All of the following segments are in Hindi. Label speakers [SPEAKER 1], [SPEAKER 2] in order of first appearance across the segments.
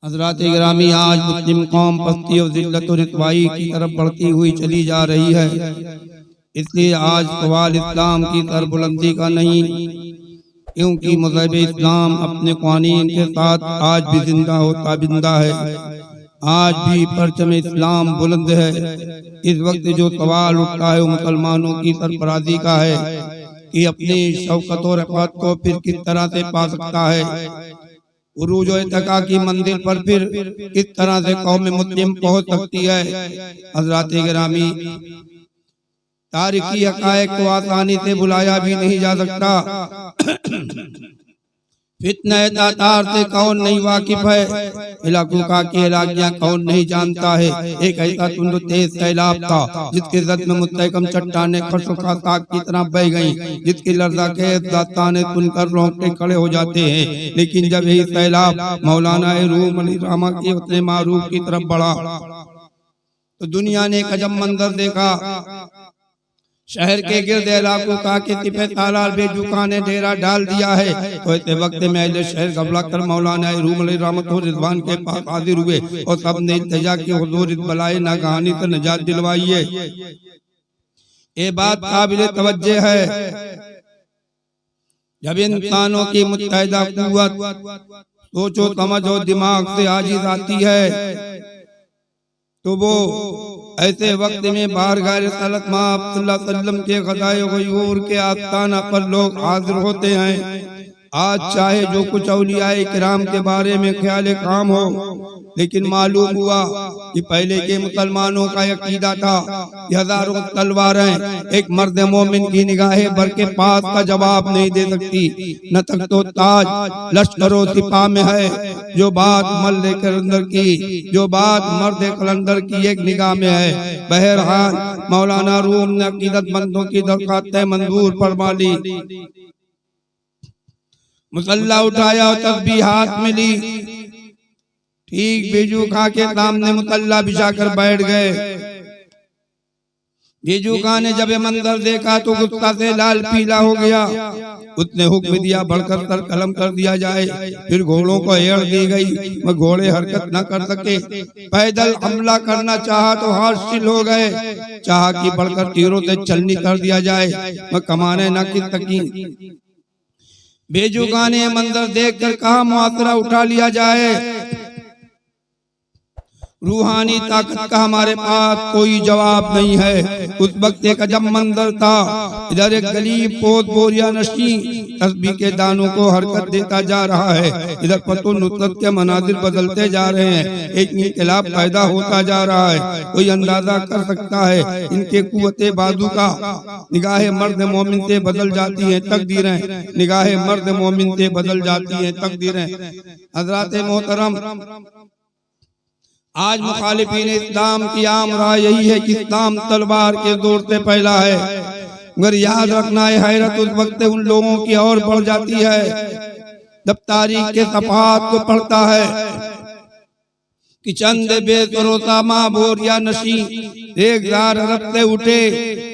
[SPEAKER 1] हज़रात गिरामी, आज मुस्लिम कौम पस्ती और ज़िल्लत और रुतवाई की तरफ बढ़ती हुई चली जा रही है। इसलिए आज सवाल इस्लाम की तरफ बुलंदी का नहीं, क्योंकि मज़हब इस्लाम अपने क़वानीन के साथ आज भी जिंदा और ताबिंदा है। आज भी परचम इस्लाम बुलंद है। इस वक्त जो सवाल उठता है वो मुसलमानों की सरफराजी का है कि अपनी शौकत और रफ़ात को फिर किस तरह से पा सकता है। उरूज और इर्तिका की मंजिल पर फिर किस तरह से कौम मुस्लिम पहुंच सकती है। हज़रात गिरामी, तारीखी हक़ाइक़ को आसानी से बुलाया भी नहीं जा सकता। फितना तातार से कौन नहीं वाकिफ है, इलाकों का के इलाकियां कौन नहीं जानता है। एक ऐसा तुंद तेज सैलाब था जिसके जद में मुस्तहकम चट्टाने खशोखा साग की तरह बह गईं, जिसकी लर्जा के दास्ताने सुनकर रोंगटे खड़े हो जाते हैं। लेकिन जब यही सैलाब मौलाना रूम अली रामा के उतने मारूफ की तरफ बढ़ा तो दुनिया ने एक अजब मंजर देखा। शहर के गिरद इलाकों का कितने तालाल बेजुका ने डेरा डाल दिया है। तो इस वक्त में अहले शहर घबरा कर मौलाना रूम अली रहमत रिजवान के पास हाजिर हुए और सब ने इल्तिजा की हुजूर इस बलाए नागहानी से निजात दिलवाइए। ये बात काबिल तवज्जो है। जब इंसानों की मुत्तहिदा कुव्वत सोचो समझ और दिमाग से आजिज आती है तो वो ऐसे वक्त में बारगाह रिसालत सल्लल्लाहु के ग़ज़ाए ग़यूर के आस्ताना पर लोग हाजिर होते हैं। आज चाहे जो कुछ औलियाए किराम के बारे में ख्याल काम हो, लेकिन मालूम हुआ कि पहले के मुसलमानों का अकीदा था कि हजारों तलवारें एक मर्द मोमिन की निगाहें भर के पास का जवाब नहीं दे सकती। न तक तो ताज लश्करों सिपा में है, जो बात मर्द कलंदर की, जो बात मर्द कलंदर की एक निगाह में है। बहरहाल मौलाना रूम ने अकीदतमंदों की दरख्वास्तें मंजूर फरमा ली, मुसल्ला उठाया और तस्बीह हाथ में ली। ठीक बेजूखा के सामने मुसल्ला बिछाकर बैठ गए। बेजूखा ने जब ये मंजर देखा तो गुस्सा से लाल पीला हो गया। उसने हुक्म दिया बढ़कर सर कलम कर दिया जाए। फिर घोड़ों को एड़ दी गई, मगर घोड़े हरकत न कर सके। पैदल हमला करना चाहा तो हासिल हो गए। चाहा कि बढ़कर तीरों से चलनी कर दिया जाए, मगर कमाने न की सकी। बेजुगा ने मंजर देखकर कहा मुआसरा उठा लिया जाए। रूहानी ताकत का हमारे पास कोई जवाब नहीं है। उस वक्त एक अजब मंजर था। इधर एक गलीब पोत बोरिया नशी तस्बीह के दानों को हरकत देता जा रहा है, इधर पतो नुसरत के मनाजिर बदलते जा रहे हैं। एक इनकलाब पैदा होता जा रहा है। कोई अंदाजा कर सकता है इनके कुव्वते बाजू का। निगाहे मर्द मोमिन से बदल जाती हैं तकदीरें, निगाहे मर्द मोमिन से बदल जाती हैं तकदीरें। हज़रात मोहतरम, आज मुखालिफीन इस्लाम की आम राय यही है कि इस्लाम तलवार के जोर से फैला है, मगर याद रखना है हैरत उस वक्त उन लोगों की और बढ़ जाती है जब तारीख के सफ़हात को पढ़ता है कि चंद बेसरोसा माबोर या नशी रेगदार अरब से उठे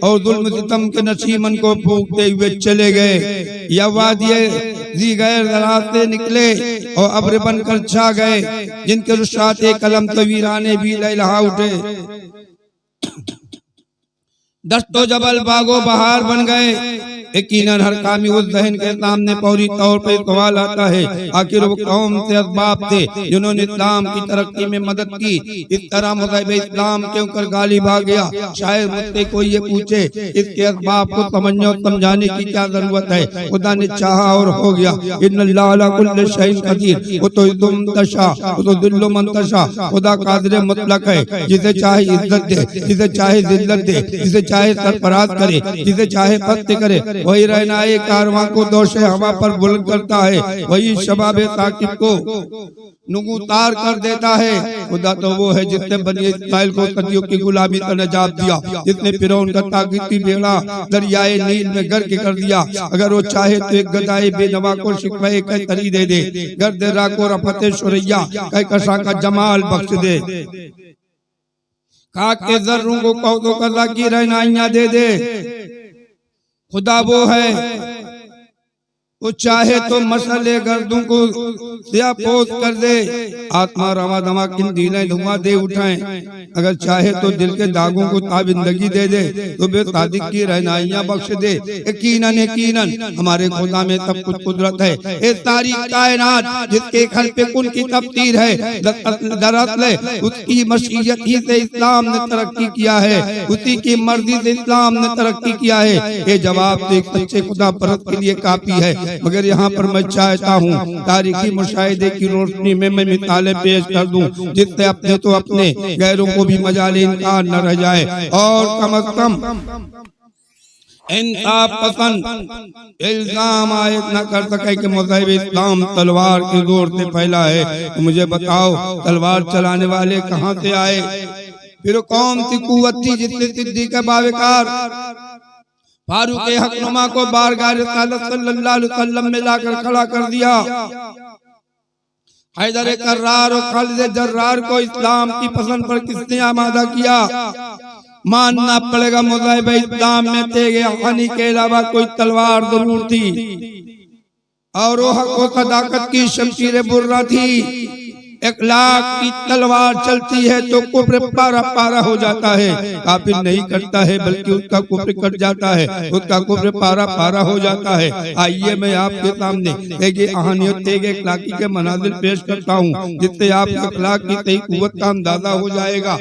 [SPEAKER 1] और जुल्म सितम के नशीमन को फूंकते हुए चले गए। या वादिये जी गैर रास्ते निकले और अब्र बनकर छा गए, जिनके रुशाते कलम तवीराने भी लहलहा उठे। दस्तो जबल बागो बहार बन गए। यकीनन हर कामी उस जहन के सामने फौरी तौर पर सवाल आता है, आखिर वो कौन से असबाब थे जिन्होंने इस्लाम की तरक्की में मदद की। इस तरह मज़हब इस्लाम के ऊपर गालिब आ गया। शायद मुझसे कोई ये पूछे इसके असबाब को समझने और समझाने की क्या जरूरत है। खुदा ने चाहा और हो गया। इन्नल्लाह अला कुल्लि शैइन कदीर, वो तो इज़्ज़ुम तशा वो तो दिल्लु मन तशा। खुदा कादिर मुतलक है, जिसे चाहे इज्जत दे, जिसे चाहे जिल्लत दे, जिसे चाहे सरफराज करे, जिसे चाहे पस्त करे। वही रहनाए कारवां को दोषे हवा पर बुलंद करता है, वही शबाबे साकिब को नुगुतार कर देता है। खुदा तो वो है जिसने बनी इस्राइल को सदियों की गुलामी से निजात दिया, जिसने फिरौन का ताकती बेड़ा दरियाए नील में गर्क कर दिया। अगर वो चाहे तो एक गदाए बेनवा को शिकवे कैसरी दे दे, गर्द राको रफते शुरैया कहकशा का जमाल बख्श दे। खाक के जर्रों को पौधों का की रहनाइयां दे दे। खुदा वो है वो चाहे तो मसले गर्दों को सियापोश कर दे, आत्मा रवा दमा किन दीने धुआं दे उठाए। अगर चाहे तो दिल के दागों को ताबिंदगी दे दे, तो बेसादिक की रहनाइयां बख्श दे। यकीनन यकीनन हमारे खुदा में सब कुछ कुदरत है। ये सारी कायनात जिसके घर पे कुन की तफसीर है, दरअसल उसकी मशीयत ही से इस्लाम ने तरक्की किया है, उसी की मर्जी से इस्लाम ने तरक्की किया है। ये जवाब तो एक सच्चे खुदा परस्त के लिए काफी है। मगर यहाँ पर मैं चाहता हूँ तारीखी मुशाहिदे की रोशनी में मैं मिसालें पेश कर दूं, जिससे अपने तो अपने गैरों को भी मजाले इनकार न रह जाए, और कम अज कम इंसाफ पसंद इल्जाम आयद न कर सके कि मज़हब इस्लाम तलवार के जोर से फैला है। तो मुझे बताओ तलवार चलाने वाले कहाँ से आए? फिर कौन सी कुव्वत थी जिसने सिद्दीक़ बावकार फारूक हकनुमा को बारगाह रिसालत सल्लल्लाहु अलैहि वसल्लम में लाकर खड़ा कर दिया? हैदर कर्रार और खालिद जर्रार को इस्लाम की पसंद पर किसने आमादा किया? मानना पड़ेगा मज़हब इस्लाम में तेगे हानी के अलावा कोई तलवार जरूर थी, और वो हक व सदाकत की शमशीर बुर्रा थी। इखलाक की तलवार चलती है तो कुफ्र पारा पारा हो जाता है, काफिर नहीं करता है बल्कि उसका कुफ्र कट जाता है, उसका कुफ्र पारा पारा हो जाता है। आइए मैं आपके सामने एक अहमियत एक इखलाकी के मनाजिल पेश करता हूँ, जिससे आप इखलाक की सही कुव्वत का अंदाजा हो जाएगा।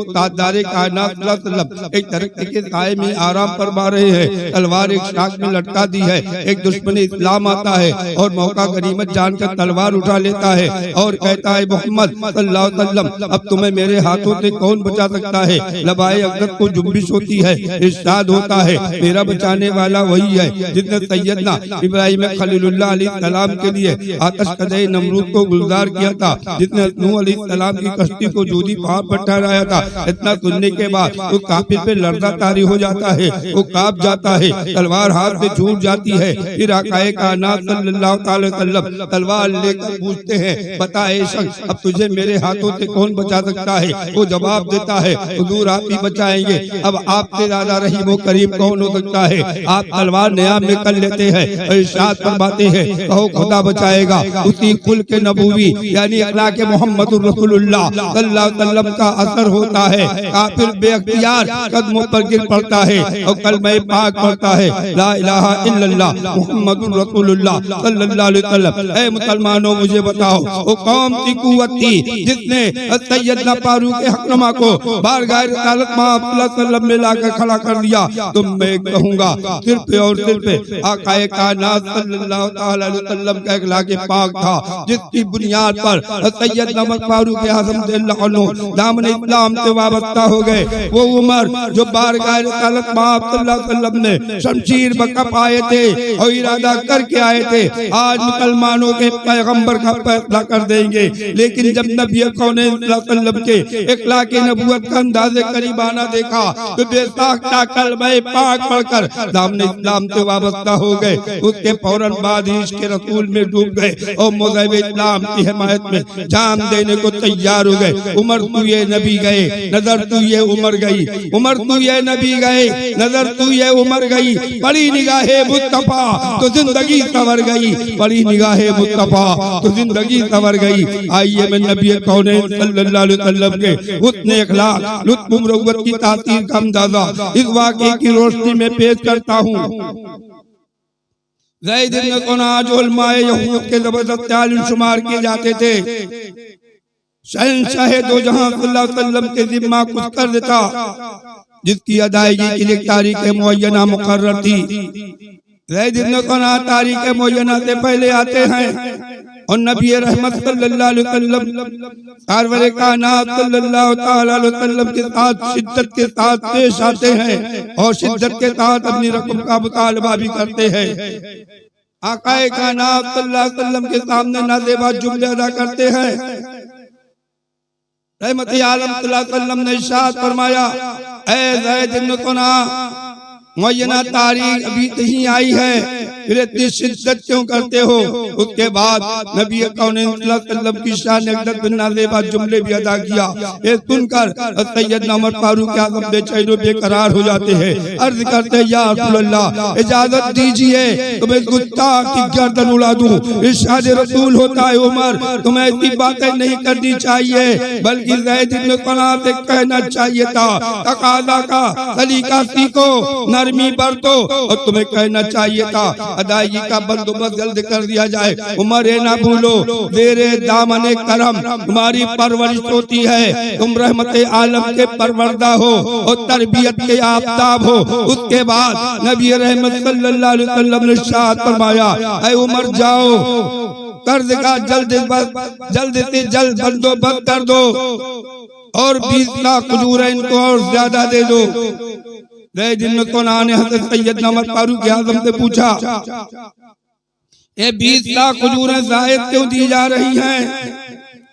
[SPEAKER 1] ताजदारे कायनात एक तरक्की के साए में आराम फरमा रहे हैं, तलवार एक शाख में लटका दी है। एक दुश्मन इस्लाम आता है और मौका गनीमत जानकर तलवार उठा लेता है और कहता है मोहम्मद सल्लल्लाहु अलैहि वसल्लम अब तुम्हें मेरे हाथों से कौन बचा सकता है? लबाए अक़दस को जुम्बिश होती है, इरशाद होता है मेरा बचाने वाला वही है जिसने सैयदना इब्राहिम खलीलुल्लाह अलैहिस्सलाम के लिए आतश कदे नमरूद को गुलजार किया था, जिसने नूह अलैहिस्सलाम की कश्ती को जूदी पहाड़ पर ठहराया था। इतना सुनने के बाद वो काफिर पे लर्ज़ा तारी हो जाता है, वो कांप जाता है, तलवार हाथ से छूट जाती है। फिर आकाए कायनात सल्लल्लाहु अलैहि वसल्लम तलवार लेकर पूछते हैं बता ए शख्स अब तुझे मेरे हाथों से कौन बचा सकता है? वो जवाब देता है हुजूर आप ही बचाएंगे, अब आपसे ज्यादा रहीम व करीम कौन हो सकता है? आप तलवार नियाम में कर लेते हैं और इरशाद फरमाते हैं कहो खुदा बचाएगा। उसी कुल के नबूवी यानी अखलाक मोहम्मदुर रसूलुल्लाह सल्लल्लाहु अलैहि वसल्लम का असर होता है। काफिर बेअख्तियार कदमों पर गिर पड़ता है और कलमा पाक पढ़ता है ला इलाहा इल्लल्लाह मुहम्मदुर रसूलुल्लाह सल्लल्लाहु अलैहि वसल्लम। ऐ मुसलमानों मुझे बताओ वो कौन सी कुव्वत थी जिसने सैयदना फारूक हकनुमा को बारगाह रिसालत वसल्लम में लाकर खड़ा कर दिया? तो मैं कहूंगा सिर्फ और सिर्फ आकाए कायनात सल्लल्लाहु अलैहि वसल्लम का इखलाक पाक था, जिसकी बुनियाद पर सैयदना फारूक आज़म रज़ियल्लाहु दामन इस्लाम से वाबस्ता हो गए। वो उमर जो बारगाह रिसालत सल्लल्लाहु अलैहि वसल्लम ने शमशीर बकप आए थे और इरादा करके आए थे आज मुसलमानों के पैगंबर का फैसला कर देंगे। लेकिन जब नबी कौनैन सल्लल्लाहु अलैहि वसल्लम के इखलाक नबूवत का अंदाज़े करीबाना देखा तो बेसाख्ता कलमा पाक पढ़कर दामन इस्लाम से वाबस्ता हो गए। उसके फौरन बाद ही इश्क़ रसूल में डूब गए और मज़हब इस्लाम की हिमायत में जान देने को तैयार हो गए। उमर तू ये नबी गए, नजर तू ये उमर गई, उमर तू ये नबी गए, नजर तू ये उमर गई, बड़ी निगाहे मुस्तफा तो जिंदगी सवर गई, बड़ी निगाहे मुस्तफा तो जिंदगी सवर गई। आइए मैं नबी कौनैन सल्लल्लाहु अलैहि वसल्लम के हुस्न इखलाक लुत्फ मुरव्वत की तासीर का अंदाजा इस वाक़े की रोशनी में पेश करता हूँ। ज़ैद इब्न क़ुना जो उलमाए यहूद के ज़बरदस्त आलिम शुमार किए जाते थे, शहंशाह दो जहां सल्लल्लाहु अलैहि वसल्लम के जिम्मा कुछ कर देता जिसकी अदायगी के लिए तारीख मुअय्यना मुकर्रर थी। ज़ैद इब्न क़ुना तारीख मुअय्यना से पहले आते हैं और नबी रहमत सल्लल्लाहु अलैहि वसल्लम सरवर कायनात सल्लल्लाहु तआला अलैहि वसल्लम के साथ शिद्दत के साथ पेश आते हैं और शिद्दत के साथ अपनी रकम का मुतालबा भी करते हैं। आकाए कायनात सल्लल्लाहु अलैहि वसल्लम के सामने नाज़ेबा जुमले अदा करते हैं। रहमत आलम सल्लल्लाहु अलैहि वसल्लम ने इरशाद फरमाया ऐ ज़ैद इब्न क़ुना मुअय्यना तारीख अभी नहीं आई है, फिर इतनी शिद्दत क्यों करते हो? उसके बाद नबी कौनेन सल्लल्लाहु अलैहि वसल्लम की शान अक़दस बिन नाज़ेबा जुमले भी अदा किया। ये सुनकर सैयदना उमर फारूक आज़म बेचैन बेकरार हो जाते हैं, अर्ज करते या रसूल अल्लाह इजाजत दीजिए तुम्हें गुस्ताख की गर्दन उड़ा दूं। इरशाद रसूल होता है उमर तुम्हें ऐसी बातें नहीं करनी चाहिए, बल्कि ज़ैद इब्न क़ुना से कहना चाहिए था तकाज़ा का सलीका सीखो, नरमी बरतो, और तुम्हें कहना चाहिए था अदायगी का बंदोबस्त जल्द कर दिया जाए। उमर ये ना भूलो तेरे दामने करम तुम्हारी परवरिश होती है, तुम रहमत आलम के परवरदा हो और तरबियत के आफताब हो। उसके बाद नबी रहमत सल्लल्लाहु अलैहि वसल्लम ने इरशाद फरमाया ऐ उमर जाओ कर्ज का जल्द से जल्द बंदोबस्त कर दो और 20 लाख खजूर इनको और ज्यादा दे दो। ज़ैद इब्न क़ुना ने हज़रत सैयदना उमर फारूक आज़म से पूछा ये 20 लाख खजूरें ज़ायद क्यों दी जा रही हैं?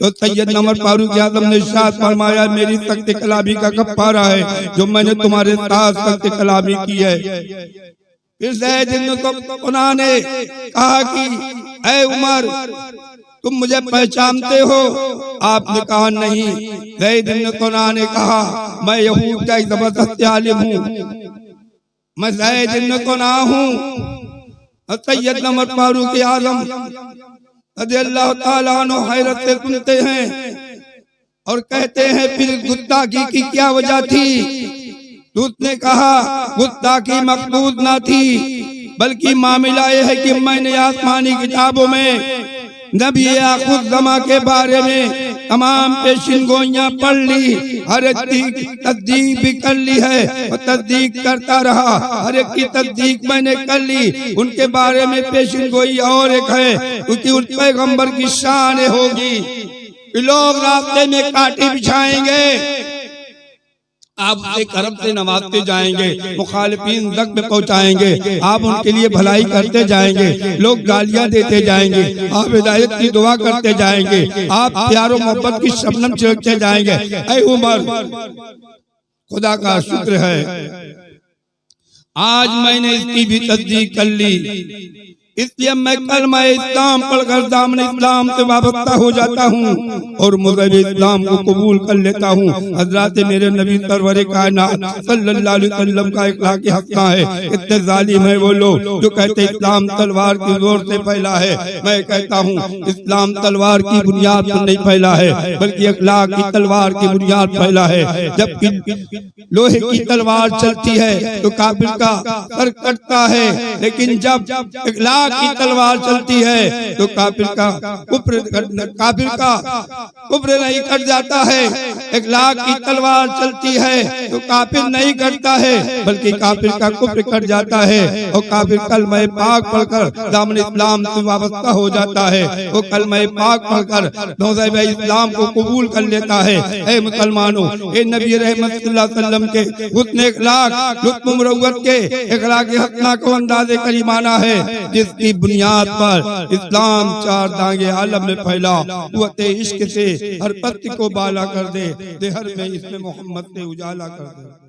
[SPEAKER 1] तो सैयदना उमर फारूक आज़म ने इरशाद फरमाया मेरी सख्त कलामी का कफ़ारा है जो मैंने तुम्हारे साथ सख्त कलामी की है। फिर ज़ैद इब्न क़ुना ने कहा कि ऐ उमर तुम मुझे पहचानते हो? आपने कहा नहीं। ज़ैद इब्न क़ुना ने कहा मैं यहूद का एक जबरदस्त आलिम हूँ, मैं ज़ैद इब्न क़ुना हूँ। सैयदना उमर फारूक आज़म रज़ियल्लाहु ताला अन्हु हैरत से सुनते हैं और कहते हैं फिर गुस्ताखी की क्या वजह थी? तो उसने कहा गुस्ताखी मकसूद ना थी, बल्कि मामला यह है कि मैंने आसमानी किताबों में नबी आखिर ज़मा के बारे में तमाम पेशिनगोइयां पढ़ ली, हर एक की तस्दीक भी कर ली है और तस्दीक करता रहा, हर एक की तस्दीक मैंने कर ली। उनके बारे में पेशिनगोई और एक है क्योंकि उन पैगंबर की शान होगी कि लोग रास्ते में कांटे बिछाएंगे, आप उसे करम से नवाजते जाएंगे, मुखालिफिन तक में पहुंचाएंगे, आप उनके लिए भलाई करते जाएंगे, लोग गालियां देते जाएंगे, आप हिदायत की दुआ करते जाएंगे, आप प्यारो मोहब्बत की शबनम छिड़कते जाएंगे। ऐ उमर खुदा का शुक्र है आज मैंने इसकी भी तस्दीक कर ली, इसलिए मैं कलमा इस्लाम पढ़कर दामन इस्लाम से वाबस्ता हो जाता हूँ और मज़हब इस्लाम को कबूल कर लेता हूँ। हज़रत मेरे नबी सरवर कायनात सल्लल्लाहु अलैहि वसल्लम का इखलाक़ हक़ है। इतने जालिम है वो लोग जो कहते इस्लाम तलवार की जोर से फैला है। मैं कहता हूँ इस्लाम तलवार की बुनियाद पर नहीं फैला है, बल्कि इखलाक़ की तलवार की बुनियाद फैला है। जबकि लोहे की तलवार चलती है तो काफिर का सर कटता है, लेकिन जब इखलाक़ की तलवार चलती है तो काफिर का कुफ्र नहीं कट जाता है। इखलाक़ की तलवार चलती है तो काफिर नहीं कटता है, बल्कि काफिर का कुफ्र कट जाता है और काफिर कलमा पाक पढ़कर दामन इस्लाम से वाबस्ता हो जाता है। वो कलमा पाक पढ़कर मज़हब इस्लाम को कबूल कर लेता है। ऐ मुसलमानों, ए नबी रहमत सल्लल्लाहु अलैहि वसल्लम के हुस्न इखलाक़ लुत्फ़ मुरव्वत के इखलाक़ हसना को अंदाज़े करीमाना है जिसकी बुनियाद पर इस्लाम चार दांगे आलम में फैला। कुव्वते इश्क से हर पत्ती को बाला कर दे, देहर में इसमें मोहम्मद से उजाला कर दे।